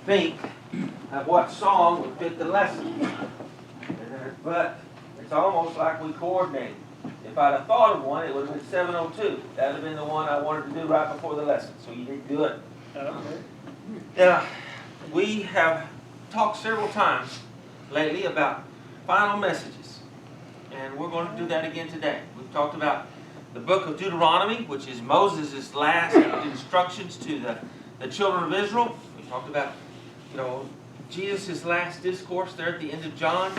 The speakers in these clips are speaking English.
think of what song would fit the lesson. But it's almost like we coordinated. If I'd have thought of one, it would have been 7:02. That would have been the one I wanted to do right before the lesson. So you did good. Now, we have talked several times lately about final messages. And we're going to do that again today. We've talked about the book of Deuteronomy, which is Moses' last instructions to the children of Israel. We talked about, Jesus' last discourse there at the end of John.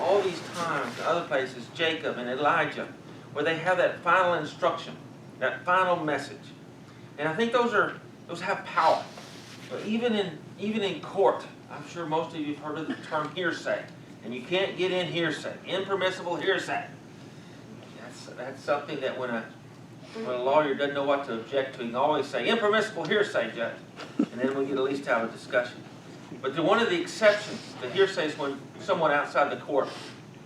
All these times, other places, Jacob and Elijah, where they have that final instruction, that final message. And I think those have power. But even in court, I'm sure most of you have heard of the term hearsay. And you can't get in hearsay, impermissible hearsay. That's something that when a lawyer doesn't know what to object to, he can always say, impermissible hearsay, Judge. And then we get at least have a discussion. But one of the exceptions to hearsay is when someone outside the court,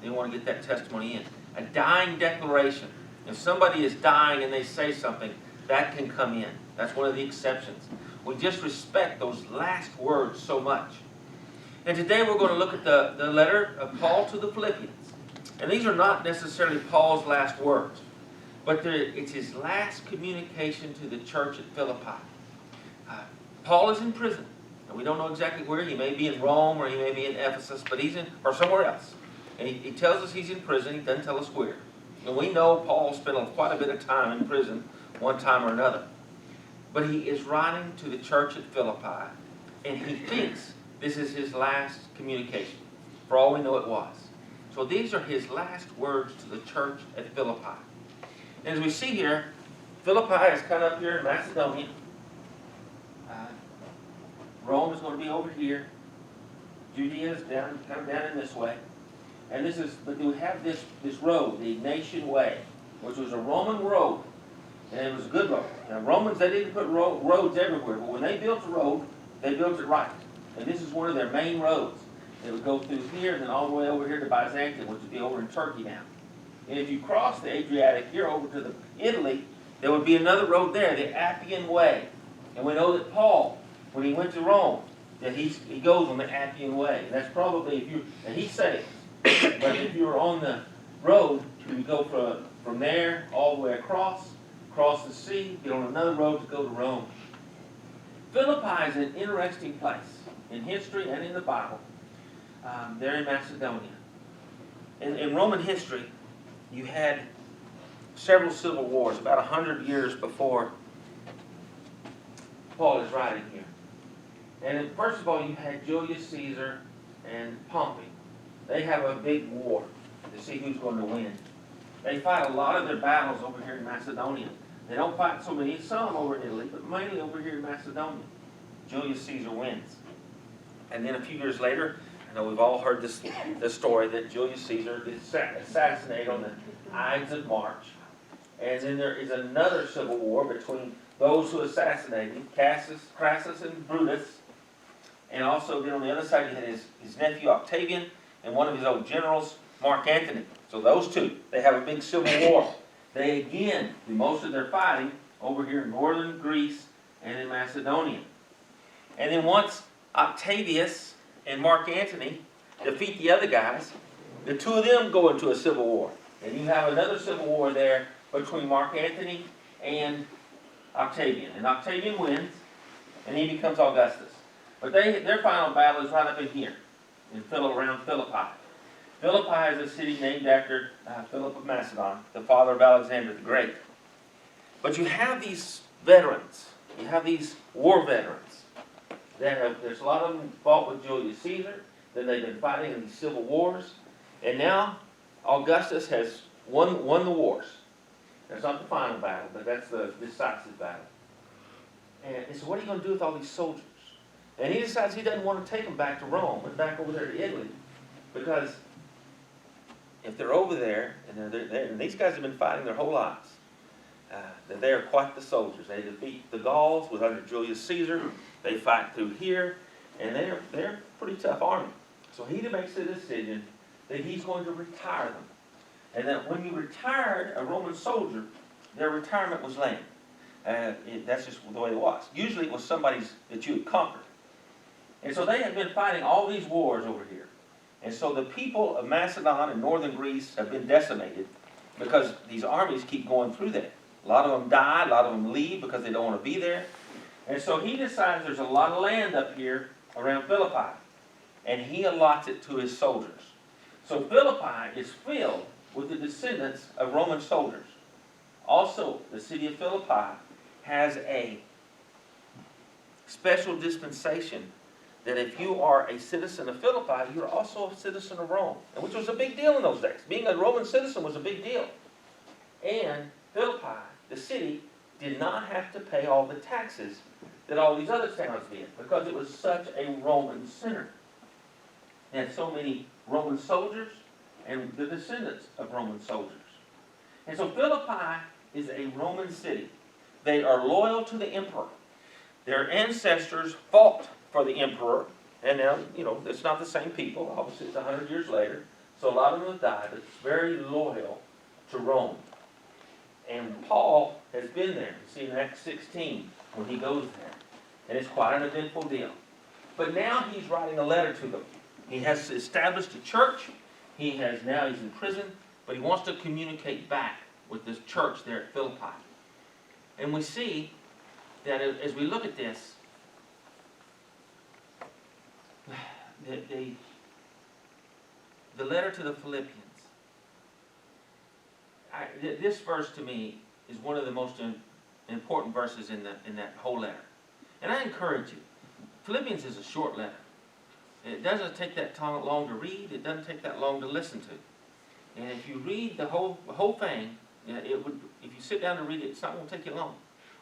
they want to get that testimony in. A dying declaration. If somebody is dying and they say something, that can come in. That's one of the exceptions. We just respect those last words so much. And today we're going to look at the letter of Paul to the Philippians. And these are not necessarily Paul's last words, but it's his last communication to the church at Philippi. Paul is in prison. And we don't know exactly where. He may be in Rome or he may be in Ephesus, but or somewhere else. And he tells us he's in prison. He doesn't tell us where. And we know Paul spent quite a bit of time in prison one time or another. But he is writing to the church at Philippi, and he thinks this is his last communication. For all we know, it was. So these are his last words to the church at Philippi. And as we see here, Philippi is kind of up here in Macedonia. Rome is going to be over here. Judea is kind of down in this way. And but we have this road, the Ignatian Way, which was a Roman road. And it was a good road. Now, Romans, they didn't put roads everywhere, but when they built a road, they built it right. And this is one of their main roads. It would go through here and then all the way over here to Byzantium, which would be over in Turkey now. And if you cross the Adriatic here over to Italy, there would be another road there, the Appian Way. And we know that Paul, when he went to Rome, that he goes on the Appian Way. And that's probably, and he saves. But if you were on the road, you would go from there all the way across the sea, get on another road to go to Rome. Philippi is an interesting place in history and in the Bible. They're in Macedonia. In Roman history, you had several civil wars, about 100 years before Paul is writing here. And first of all, you had Julius Caesar and Pompey. They have a big war to see who's going to win. They fight a lot of their battles over here in Macedonia. They don't fight some over in Italy, but mainly over here in Macedonia. Julius Caesar wins. And then a few years later, I know we've all heard this story that Julius Caesar is assassinated on the Ides of March. And then there is another civil war between those who assassinated him, Crassus and Brutus. And also then on the other side you had his nephew Octavian and one of his old generals, Mark Antony. So those two, they have a big civil war. They again do most of their fighting over here in northern Greece and in Macedonia. And then once Octavius and Mark Antony defeat the other guys, the two of them go into a civil war. And you have another civil war there between Mark Antony and Octavian. And Octavian wins, and he becomes Augustus. But their final battle is right up in here, around Philippi. Philippi is a city named after Philip of Macedon, the father of Alexander the Great. But you have these veterans. You have these war veterans. There's a lot of them fought with Julius Caesar. Then they've been fighting in these civil wars. And now Augustus has won the wars. That's not the final battle, but that's the decisive battle. And so what are you going to do with all these soldiers? And he decides he doesn't want to take them back to Rome and back over there to Italy. Because if they're over there, and these guys have been fighting their whole lives, they are quite the soldiers. They defeat the Gauls with under Julius Caesar. They fight through here, and they're a pretty tough army. So he makes the decision that he's going to retire them. And that when you retired a Roman soldier, their retirement was lame. That's just the way it was. Usually it was somebody's that you had conquered. And so they have been fighting all these wars over here. And so the people of Macedon and northern Greece have been decimated because these armies keep going through there. A lot of them die, a lot of them leave because they don't want to be there. And so he decides there's a lot of land up here around Philippi, and he allots it to his soldiers. So Philippi is filled with the descendants of Roman soldiers. Also, the city of Philippi has a special dispensation that if you are a citizen of Philippi, you're also a citizen of Rome, which was a big deal in those days. Being a Roman citizen was a big deal. And Philippi, the city, did not have to pay all the taxes that all these other towns did because it was such a Roman center. It had so many Roman soldiers and the descendants of Roman soldiers. And so Philippi is a Roman city. They are loyal to the emperor. Their ancestors fought for the emperor, and now, it's not the same people. Obviously, it's 100 years later, so a lot of them have died, but it's very loyal to Rome. And Paul has been there. You see in Acts 16 when he goes there. And it's quite an eventful deal. But now he's writing a letter to them. He has established a church. He's in prison, but he wants to communicate back with this church there at Philippi. And we see that as we look at this, the letter to the Philippians, this verse to me is one of the most important verses in that whole letter. And I encourage you, Philippians is a short letter. It doesn't take that long to read. It doesn't take that long to listen to. And if you read the whole thing, if you sit down and read it, it's not going to take you long.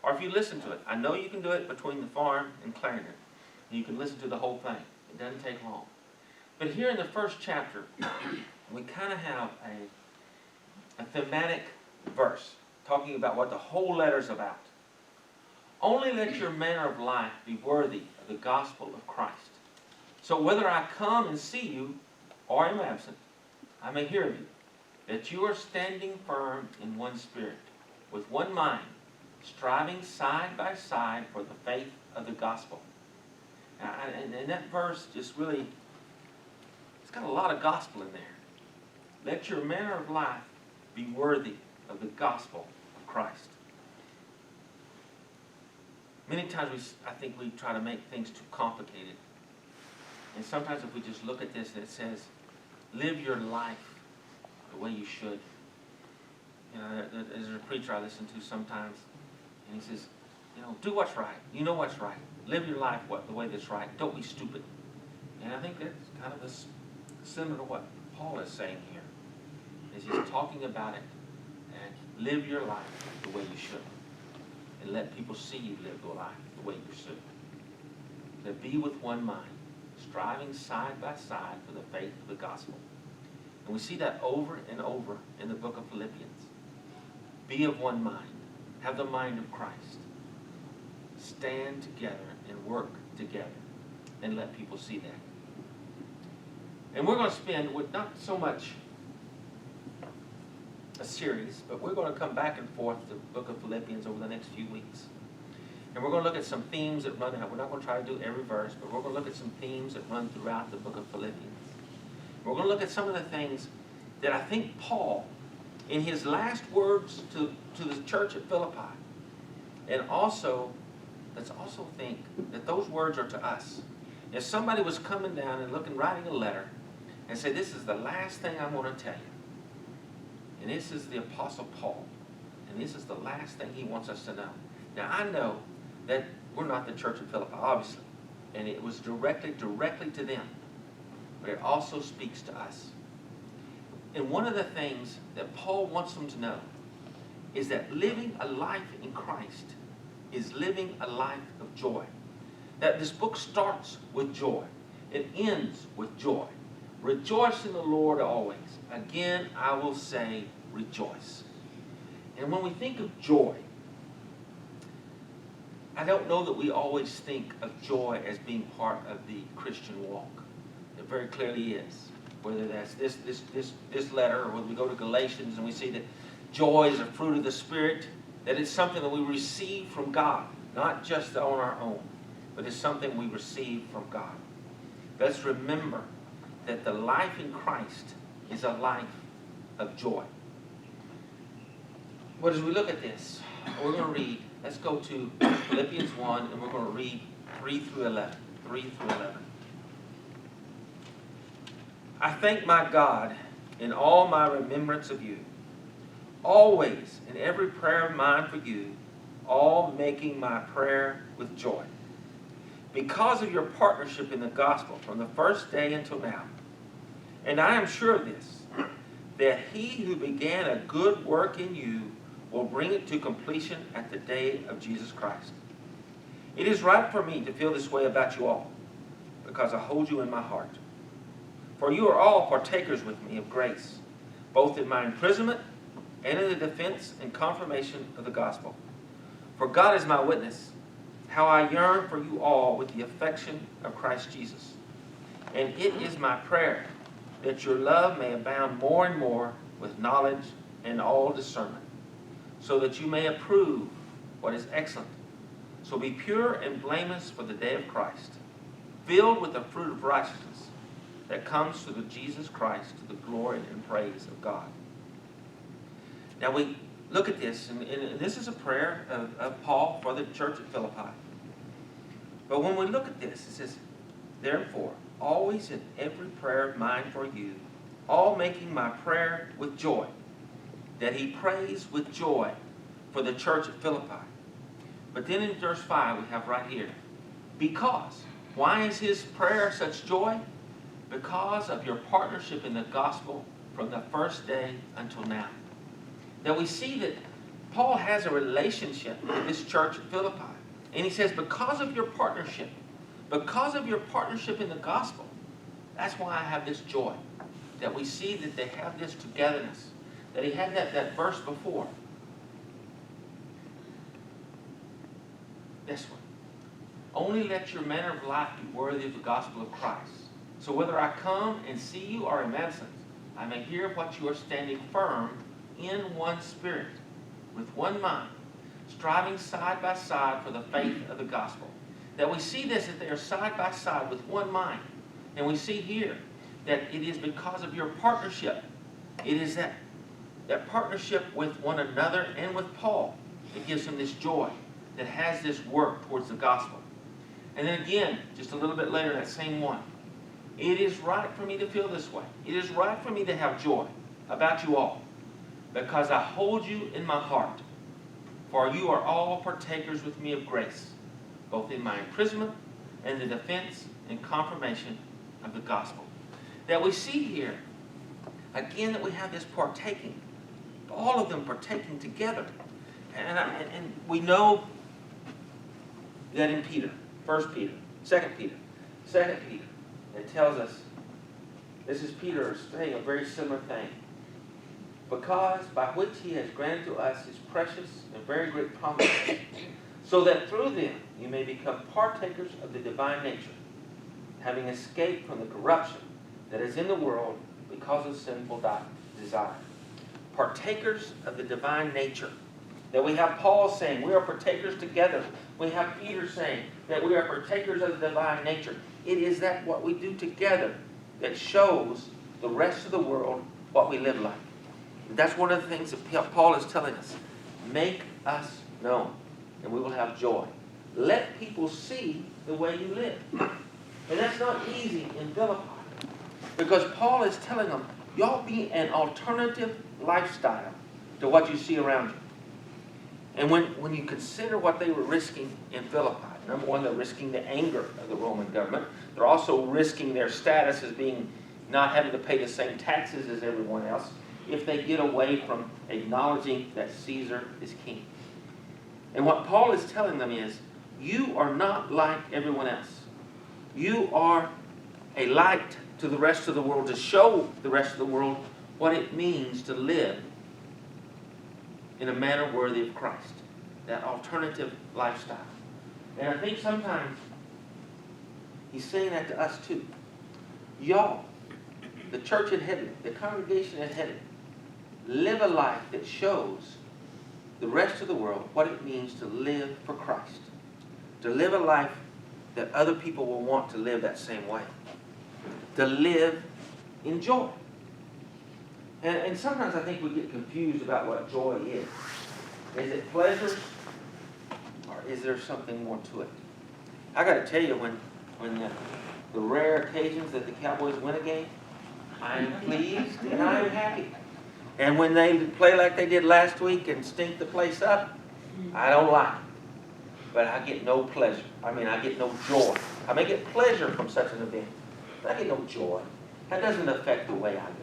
Or if you listen to it, I know you can do it between the farm and Clarendon. You can listen to the whole thing. It doesn't take long. But here in the first chapter, we kind of have a thematic verse talking about what the whole letter's about. Only let your manner of life be worthy of the gospel of Christ. So whether I come and see you or am absent, I may hear of you, that you are standing firm in one spirit, with one mind, striving side by side for the faith of the gospel. And that verse just really, it's got a lot of gospel in there. Let your manner of life be worthy of the gospel of Christ. Many times I think we try to make things too complicated. And sometimes if we just look at this and it says, live your life the way you should. There's a preacher I listen to sometimes, and he says, do what's right. You know what's right. Live your life the way that's right. Don't be stupid. And I think that's kind of similar to what Paul is saying here. Is he's talking about it, and live your life the way you should. And let people see you live your life the way you should. To be with one mind, striving side by side for the faith of the gospel. And we see that over and over in the book of Philippians. Be of one mind. Have the mind of Christ. Stand together and work together. And let people see that. And we're going to spend with not so much a series, but we're going to come back and forth to the book of Philippians over the next few weeks. And we're going to look at some themes that run out. We're not going to try to do every verse, but we're going to look at some themes that run throughout the book of Philippians. We're going to look at some of the things that I think Paul, in his last words to the church at Philippi, and also, let's also think that those words are to us. If somebody was coming down and writing a letter and say, this is the last thing I want to tell you, and this is the Apostle Paul, and this is the last thing he wants us to know. Now, I know that we're not the church of Philippi, obviously, and it was directly to them, but it also speaks to us. And one of the things that Paul wants them to know is that living a life in Christ is living a life of joy. That this book starts with joy. It ends with joy. Rejoice in the Lord always. Again, I will say, rejoice. And when we think of joy, I don't know that we always think of joy as being part of the Christian walk. It very clearly is. Whether that's this letter, or whether we go to Galatians and we see that joy is a fruit of the Spirit, that it's something that we receive from God, not just on our own. but it's something we receive from God. Let's remember that the life in Christ is a life of joy. Well, as we look at this, we're going to read, let's go to Philippians 1, and we're going to read 3 through 11. 3 through 11. I thank my God in all my remembrance of you, always in every prayer of mine for you, all making my prayer with joy, because of your partnership in the gospel from the first day until now. And I am sure of this, that he who began a good work in you will bring it to completion at the day of Jesus Christ. It is right for me to feel this way about you all, because I hold you in my heart. For you are all partakers with me of grace, both in my imprisonment and in the defense and confirmation of the gospel. For God is my witness, how I yearn for you all with the affection of Christ Jesus. And it is my prayer that your love may abound more and more with knowledge and all discernment, so that you may approve what is excellent. So be pure and blameless for the day of Christ, filled with the fruit of righteousness that comes through Jesus Christ to the glory and praise of God. Now we look at this, and this is a prayer of Paul for the church at Philippi. But when we look at this, it says, therefore, always in every prayer of mine for you, all making my prayer with joy. That he prays with joy for the church at Philippi. But then in verse 5 we have right here, because. Why is his prayer such joy? Because of your partnership in the gospel from the first day until now. Now we see that Paul has a relationship with this church at Philippi. And he says, because of your partnership in the gospel, that's why I have this joy. That we see that they have this togetherness. That he had that verse before. This one. Only let your manner of life be worthy of the gospel of Christ. So whether I come and see you or am absent, I may hear what you are standing firm in one spirit, with one mind, striving side by side for the faith of the gospel. That we see this, that they are side by side with one mind. And we see here that it is because of your partnership. It is that partnership with one another and with Paul that gives him this joy, that has this work towards the gospel. And then again, just a little bit later, that same one. It is right for me to feel this way. It is right for me to have joy about you all, because I hold you in my heart. For you are all partakers with me of grace, both in my imprisonment and the defense and confirmation of the gospel. That we see here, again, that we have this partaking. All of them partaking together. And we know that in Peter, 1 Peter, 2 Peter, it tells us, this is Peter saying a very similar thing. Because by which he has granted to us his precious and very great promises, so that through them you may become partakers of the divine nature, having escaped from the corruption that is in the world because of sinful desire. Partakers of the divine nature. That we have Paul saying we are partakers together. We have Peter saying that we are partakers of the divine nature. It is that what we do together that shows the rest of the world what we live like. That's one of the things that Paul is telling us. Make us known, and we will have joy. Let people see the way you live. And that's not easy in Philippi, because Paul is telling them, y'all be an alternative lifestyle to what you see around you. And when you consider what they were risking in Philippi, number one, they're risking the anger of the Roman government. They're also risking their status as being not having to pay the same taxes as everyone else if they get away from acknowledging that Caesar is king. And what Paul is telling them is, you are not like everyone else. You are a light to the rest of the world, to show the rest of the world what it means to live in a manner worthy of Christ. That alternative lifestyle. And I think sometimes he's saying that to us too. Y'all, the church in heaven, the congregation in heaven, live a life that shows the rest of the world what it means to live for Christ. To live a life that other people will want to live that same way. To live in joy. And sometimes I think we get confused about what joy is. Is it pleasure, or is there something more to it? I got to tell you, when the rare occasions that the Cowboys win a game, I am pleased and I am happy. And when they play like they did last week and stink the place up, I don't like it. But I get no pleasure. I get no joy. I may get pleasure from such an event, but I get no joy. That doesn't affect the way I live.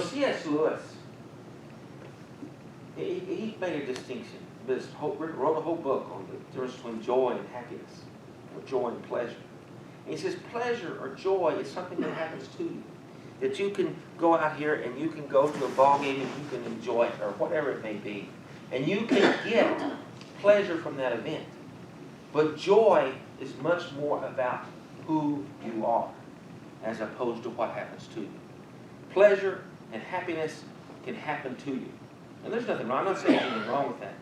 C.S. Lewis, he made a distinction. Wrote a whole book on the difference between joy and happiness, or joy and pleasure. And he says pleasure or joy is something that happens to you. That you can go out here and you can go to a ball game and you can enjoy it, or whatever it may be. And you can get pleasure from that event. But joy is much more about who you are, as opposed to what happens to you. Pleasure and happiness can happen to you. And there's nothing wrong. I'm not saying anything wrong with that.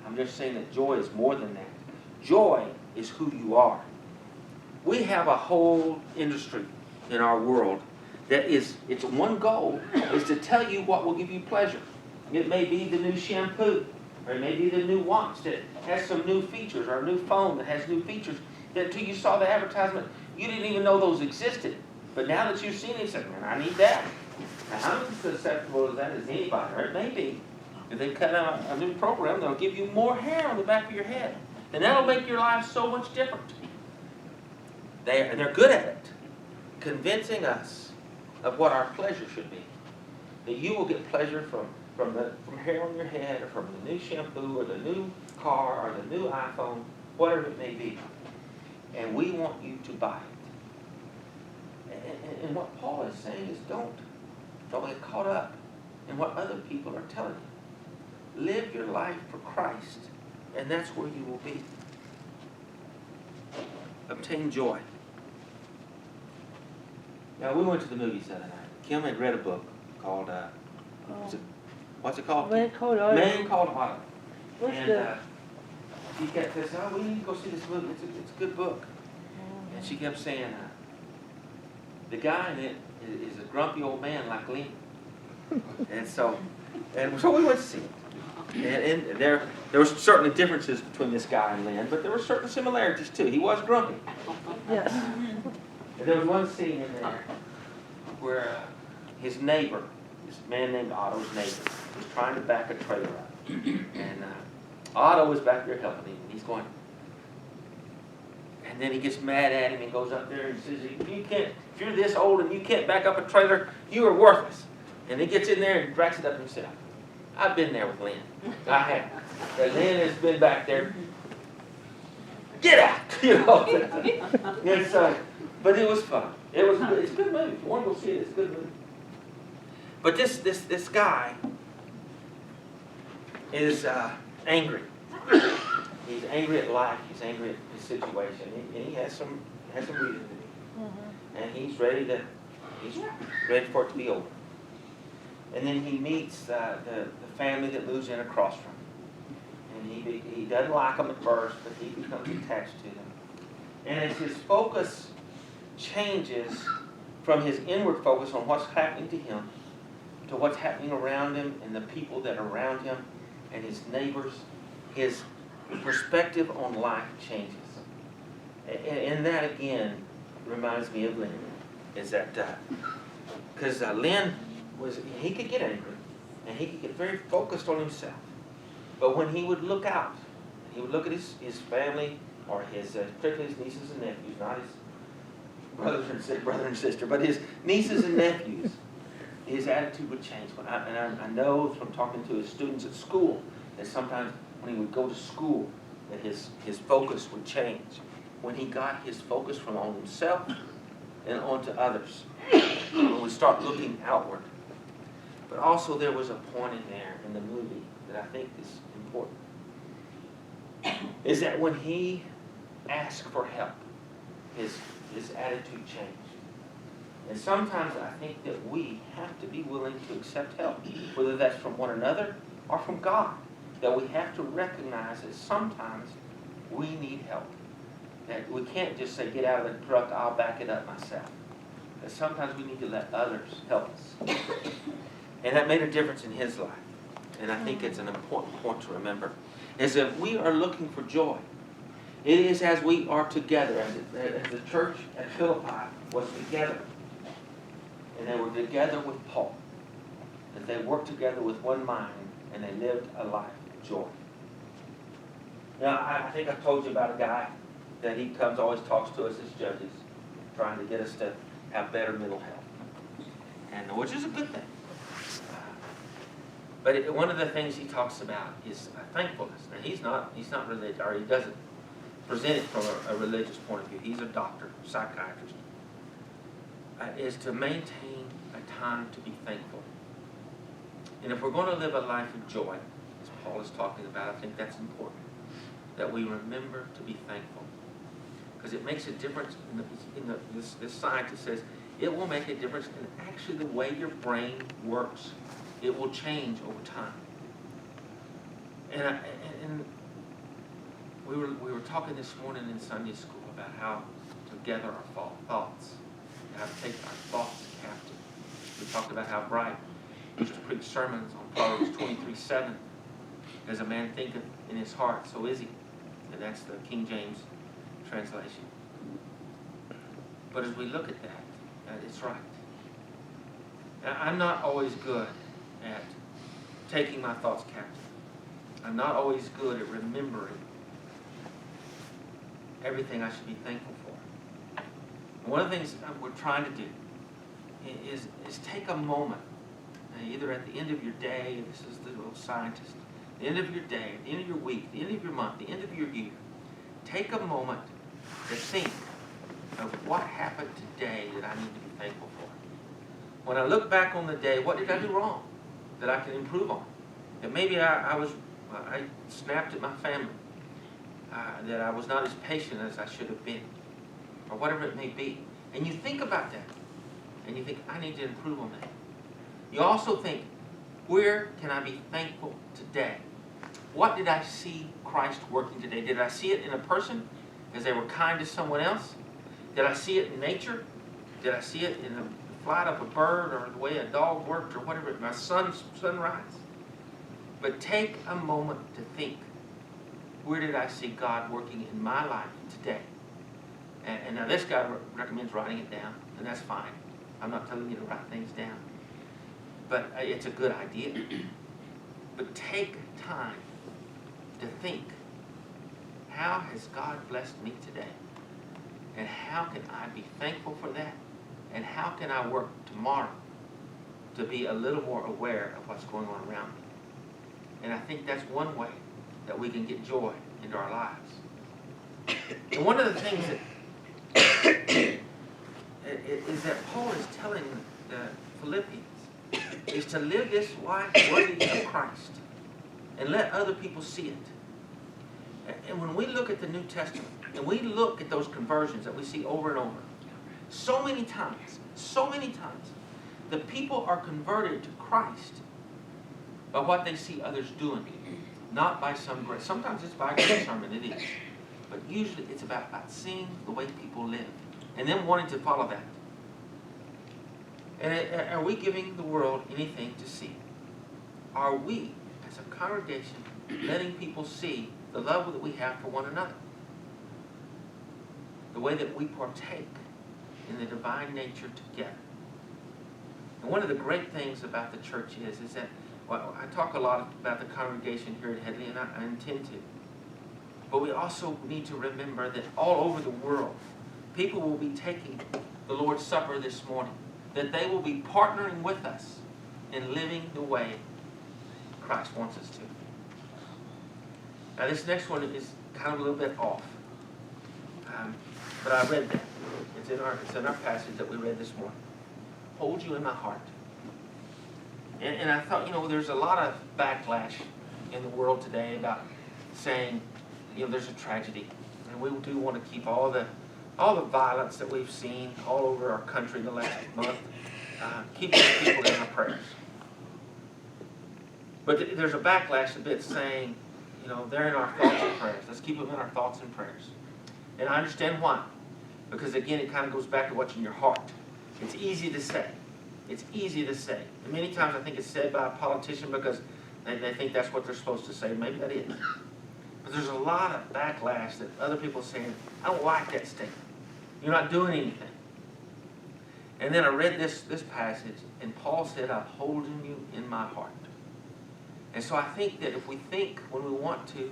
I'm just saying that joy is more than that. Joy is who you are. We have a whole industry in our world that its one goal is to tell you what will give you pleasure. It may be the new shampoo, or it may be the new watch that has some new features, or a new phone that has new features that until you saw the advertisement, you didn't even know those existed. But now that you've seen it, you say, man, I need that. Now, how susceptible is that as anybody? Or it may be. If they cut out a new program, they'll give you more hair on the back of your head. And that'll make your life so much different. They're good at it, convincing us of what our pleasure should be. That you will get pleasure from hair on your head, or from the new shampoo, or the new car, or the new iPhone, whatever it may be. And we want you to buy it. And what Paul is saying is don't get caught up in what other people are telling you. Live your life for Christ, and that's where you will be. Obtain joy. Now, we went to the movies the other night. Kim had read a book called, what's it called? Man Called Otto. Man Called Otto. What's And she kept saying, we need to go see this movie. It's a good book. And she kept saying, the guy in it is a grumpy old man like Lynn. and so we went to see it. And there were certainly differences between this guy and Lynn, but there were certain similarities too. He was grumpy. Yes. And there was one scene in there where his neighbor, this man named Otto's neighbor, was trying to back a trailer up. And Otto was back there helping him, and he's going. And then he gets mad at him and goes up there and says, if you're this old and you can't back up a trailer, you are worthless. And he gets in there and backs it up himself. I've been there with Lynn. I have. And Lynn has been back there. Get out! But it was fun. It's a good movie. If you want to go see it, it's a good movie. But this guy is angry. He's angry at life. He's angry at his situation. And he has some reason to be. And he's ready for it to be over. And then he meets the family that moves in across from him. And he doesn't like them at first, but he becomes attached to them. And as his focus changes from his inward focus on what's happening to him to what's happening around him and the people that are around him and his neighbors, his perspective on life changes. And that, again, reminds me of Lynn. Is that, because Lynn he could get angry, and he could get very focused on himself. But when he would look out, he would look at his family, or particularly his nieces and nephews, not his brother and sister, but his nieces and nephews, his attitude would change. I know from talking to his students at school that sometimes when he would go to school, that his focus would change. When he got his focus from on himself and onto others. When we start looking outward. But also there was a point in there in the movie that I think is important. Is that when he asked for help, his attitude changed. And sometimes I think that we have to be willing to accept help, whether that's from one another or from God. That we have to recognize that sometimes we need help. That we can't just say, get out of the truck, I'll back it up myself. That sometimes we need to let others help us. And that made a difference in his life. And I think it's an important point to remember, is that we are looking for joy. It is as we are together, as the church at Philippi was together, and they were together with Paul, that they worked together with one mind, and they lived a life of joy. Now, I think I told you about a guy that he comes, always talks to us as judges, trying to get us to have better mental health, and which is a good thing. But one of the things he talks about is thankfulness. Now, he's not religious, or he doesn't present it from a religious point of view. He's a doctor, psychiatrist. Is to maintain a time to be thankful. And if we're going to live a life of joy, as Paul is talking about, I think that's important, that we remember to be thankful. Because it makes a difference this scientist says, it will make a difference in actually the way your brain works. It will change over time. And we were talking this morning in Sunday school about how to gather our thoughts, how to take our thoughts captive. We talked about how Bright used to preach sermons on Proverbs 23:7. As a man thinketh in his heart, so is he. And that's the King James translation. But as we look at that, it's right. Now, I'm not always good at taking my thoughts captive. I'm not always good at remembering everything I should be thankful for. And one of the things we're trying to do is take a moment, either at the end of your day, this is the little scientist, the end of your day, the end of your week, the end of your month, the end of your year, take a moment to think of what happened today that I need to be thankful for. When I look back on the day, what did I do wrong that I can improve on? That maybe I snapped at my family, that I was not as patient as I should have been, or whatever it may be. And you think about that, and you think, I need to improve on that. You also think, where can I be thankful today? What did I see Christ working today? Did I see it in a person as they were kind to someone else? Did I see it in nature? Did I see it in the flight of a bird, or the way a dog worked, or whatever, my sunrise? But take a moment to think, where did I see God working in my life today? And now this guy recommends writing it down, and that's fine. I'm not telling you to write things down. But it's a good idea. But take time to think, how has God blessed me today? And how can I be thankful for that? And how can I work tomorrow to be a little more aware of what's going on around me? And I think that's one way that we can get joy into our lives. And one of the things that is that Paul is telling the Philippians is to live this life worthy of Christ and let other people see it. And when we look at the New Testament and we look at those conversions that we see over and over, so many times, the people are converted to Christ by what they see others doing, not by some great. Sometimes it's by a great sermon, it is. But usually it's about seeing the way people live and them wanting to follow that. And are we giving the world anything to see? Are we, as a congregation, letting people see the love that we have for one another? The way that we partake in the divine nature together. And one of the great things about the church is that, well, I talk a lot about the congregation here at Headley, and I intend to. But we also need to remember that all over the world, people will be taking the Lord's Supper this morning, that they will be partnering with us in living the way Christ wants us to. Now this next one is kind of a little bit off, but I read that. It's in our passage that we read this morning. Hold you in my heart. And I thought, there's a lot of backlash in the world today about saying, there's a tragedy, and we do want to keep all the violence that we've seen all over our country in the last month, keep those people in our prayers. But there's a backlash a bit saying, they're in our thoughts and prayers. Let's keep them in our thoughts and prayers. And I understand why. Because again, it kind of goes back to what's in your heart. It's easy to say. It's easy to say. And many times I think it's said by a politician because they think that's what they're supposed to say. Maybe that is. But there's a lot of backlash that other people are saying, I don't like that statement. You're not doing anything. And then I read this passage, and Paul said, I'm holding you in my heart. And so I think that if we think when we want to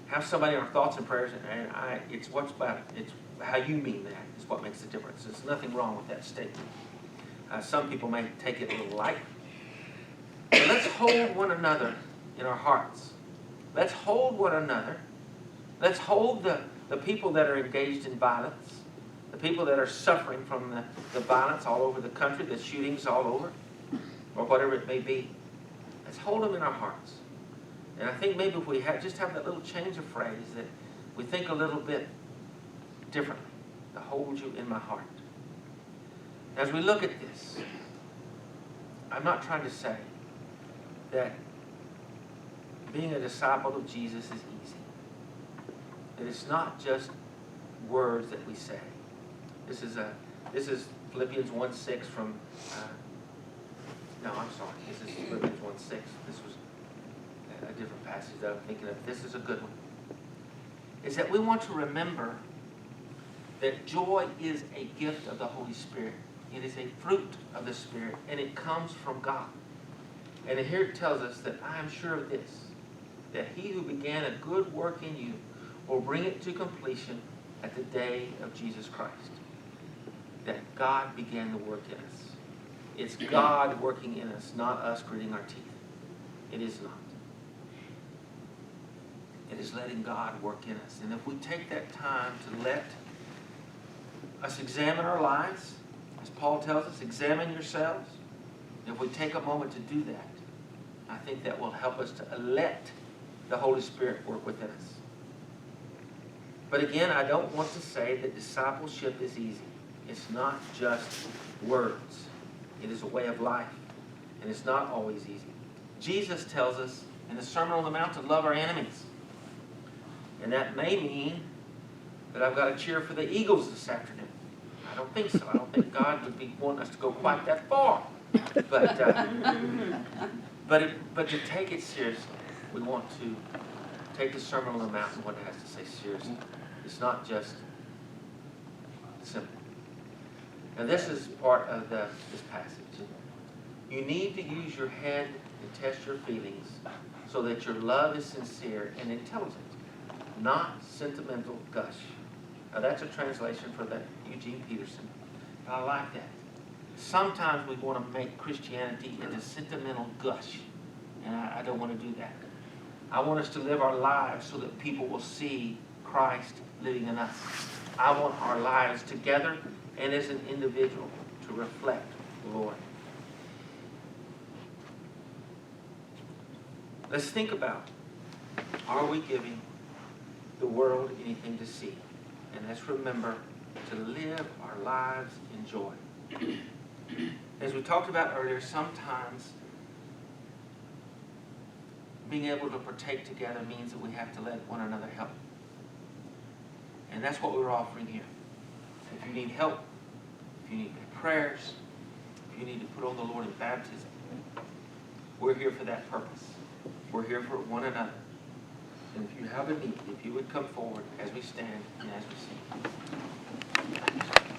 have somebody in our thoughts and prayers, and it's what's about it. It's how you mean that is what makes the difference. There's nothing wrong with that statement. Some people may take it a little light. But let's hold one another in our hearts. Let's hold one another. Let's hold the people that are engaged in violence, the people that are suffering from the violence all over the country, the shootings all over, or whatever it may be. Let's hold them in our hearts. And I think maybe if we just have that little change of phrase, that we think a little bit differently. To hold you in my heart. As we look at this, I'm not trying to say that being a disciple of Jesus is easy. That it's not just words that we say. This is Philippians 1:6 from. No, I'm sorry. This is Philippians 1:6. This was a different passage that I'm thinking of. This is a good one. Is that we want to remember that joy is a gift of the Holy Spirit. It is a fruit of the Spirit, and it comes from God. And here it tells us that I am sure of this, that he who began a good work in you will bring it to completion at the day of Jesus Christ. That God began the work in us. It's God working in us, not us gritting our teeth. It is not. It is letting God work in us. And if we take that time to let us examine our lives, as Paul tells us, examine yourselves. If we take a moment to do that, I think that will help us to let the Holy Spirit work within us. But again, I don't want to say that discipleship is easy. It's not just words. It is a way of life. And it's not always easy. Jesus tells us in the Sermon on the Mount to love our enemies. And that may mean that I've got to cheer for the Eagles this afternoon. I don't think so. I don't think God would be wanting us to go quite that far. But to take it seriously, we want to take the Sermon on the Mount and what it has to say seriously. It's not just simple. Now this is part of this passage. You need to use your head and test your feelings so that your love is sincere and intelligent, not sentimental gush. Now that's a translation for that Eugene Peterson. I like that. Sometimes we want to make Christianity into sentimental gush, and I don't want to do that. I want us to live our lives so that people will see Christ living in us. I want our lives together and as an individual to reflect the Lord. Let's think about, are we giving the world anything to see? And let's remember to live our lives in joy. As we talked about earlier, sometimes being able to partake together means that we have to let one another help. And that's what we're offering here. If you need help, if you need prayers, if you need to put on the Lord in baptism, we're here for that purpose. We're here for one another. And if you have a need, if you would come forward as we stand and as we sing.